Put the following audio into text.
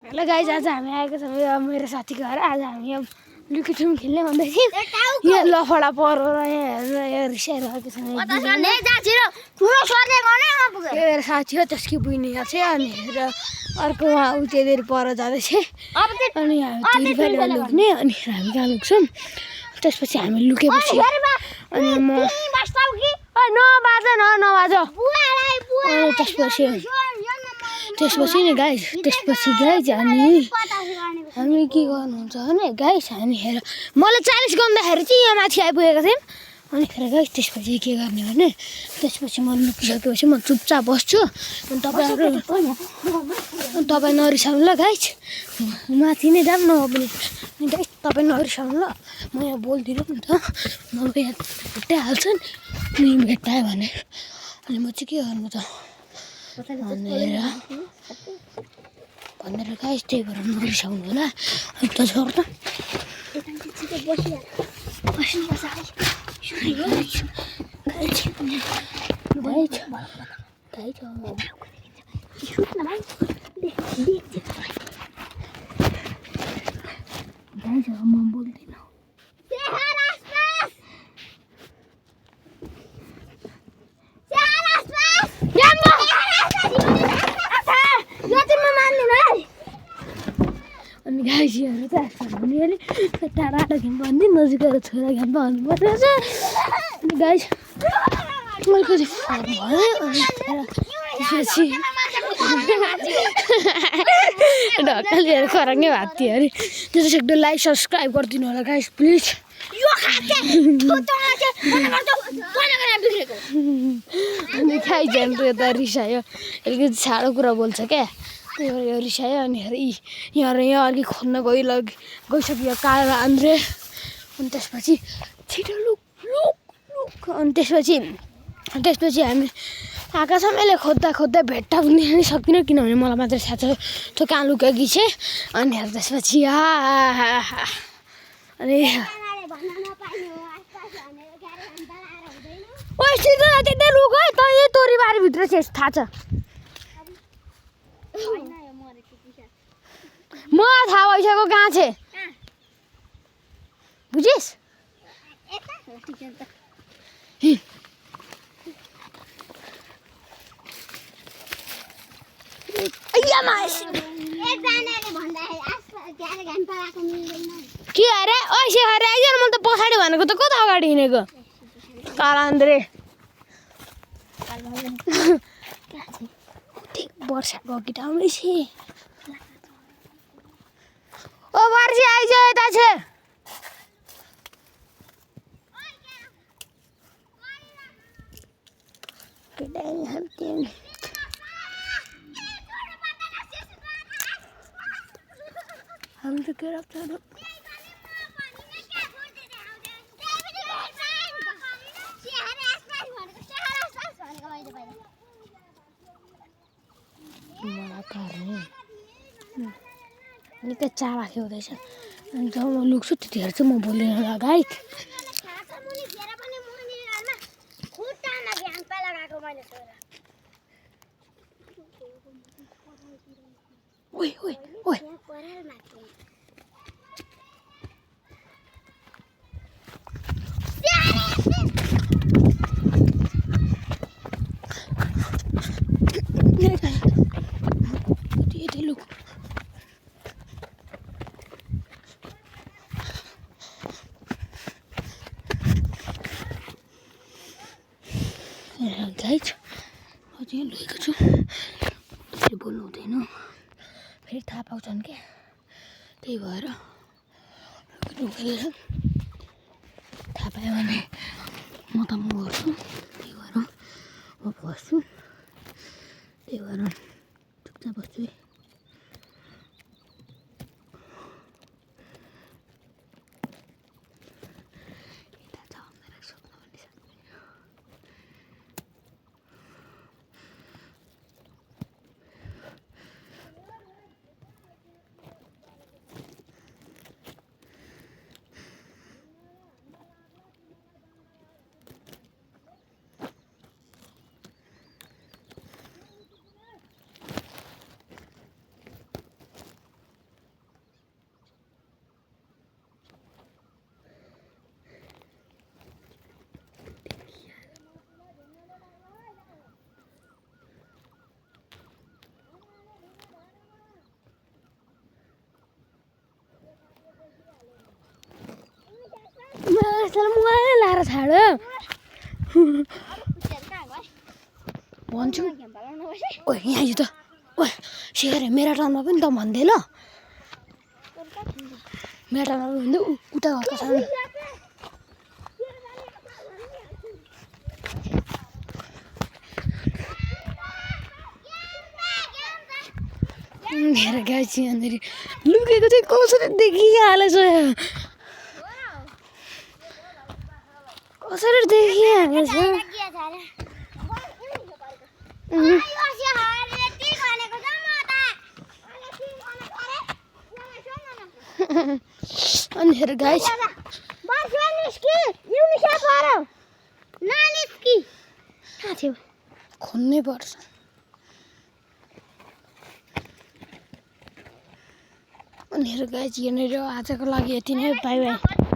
Hello guys, आज हामी आएको छौँ मेरो साथीको घर। आज हामी अब लुकीठुम खेल्ने भन्दै थियौँ। यहाँ लफडा परो र यहाँ हेर्नु यहाँ रिसाइरहेको छ। मेरो साथी हो, त्यसकी बुइनी यहाँ छ अनि अर्को उहाँ उतेर पर जाँदैछ। अनि हामी तिरपालीमा लुक्ने अनि हामी कहाँ लुक्छौँ। त्यसपछि हामी लुकेपछि अनि म नबाज अनि त्यसपछि नि गाइस हामी के गर्नुहुन्छ भने गाइस हामी हेर मलाई 40 गन्दाखेरि चाहिँ यहाँ माथि आइपुगेको थियौँ। अनि फेरि गाइस त्यसपछि के गर्ने भने त्यसपछि म लुकिसकेपछि म चुपचाप बस्छु। अनि तपाईँ नरिसाउनु ल गाइस, माथि नै जाऊँ न पनि गाइस, तपाईँ नरिसाउनु ल। म यहाँ बोल्दिनँ नि त, म यहाँ भेट्टाइहाल्छ नि भेट्टायो भने। अनि म चाहिँ के गर्नु त भनेर गाइस, त्यही भएर नरिसाउनु होला। अनि त छोड त म बोल्दिनँ। अनि गाइसहरू चाहिँ भने टाढा खेल्नु भन्ने नजिक गएर छोरा खेल्नु भन्नु पर्ने रहेछ। अनि गाइस मैले चाहिँ भयो। अनि त्यसपछि ढक्का लिएर खराङ्गे भात थियो अरे। त्यसपछि एकदम लाइक सब्सक्राइब गरिदिनु होला गाइस प्लिज। अनि खाइजानु यता रिसायो, अलिकति साह्रो कुरा बोल्छ क्या, त्यही भएर यो रिसायो। अनि यहाँ अलिक खोज्न गइसक्यो कालो आन्द्रे। अनि त्यसपछि छिटो लुक। अनि त्यसपछि हामी आएका छौँ। यसले खोज्दा भेट्टा पनि सकिनँ, किनभने मलाई मात्र थाहा छ त्यो कहाँ लुकेकी छ। अनि त्यसपछि अनि त्यतै लुक है त, यही तोरीबारीभित्र छ थाहा छ। म थाहा भइसक्यो कहाँ छ, बुझिस्? के अरे ऐसे अरे आइज न, मैले त पछाडि भनेको त कता अगाडि हिँडेको कालान्द्रे। वर्षाको अघि आउँदैछ। ओ वर्षी आइज यता छ। हम तो क्या रखता है निकै चाला खेल्दैछ। अनि जब म लुक्छु त्यतिखेर चाहिँ म बोल्दिनँ होला गाइस। ओइ ओइ ओइ गाइस, म चाहिँ लुकेको छु। त्यसले बोल्नु हुँदैन, फेरि थाहा पाउँछन् क्या, त्यही भएर लुकेर थाहा पायो भने म गर्छु। त्यही भएर म बस्छु, त्यही भएर चुपचाप बस्छु है। त्यसलाई मलाई लाएर छाड भन्छु ओ यहाँ आइज त ओ शेखर मेरा टाउनमा पनि त भन्दै ल मेरा टाउनमा पनि भन्दै उता घरको सामने मेरो गाइस यहाँनिर लुकेको चाहिँ कसरी देखिहालेछ कसरी देखिहालेछ अनि हेर गाइस खोल्नै पर्छ अनि हेर गाइस यहाँनिर आजको लागि यति नै बाई बाई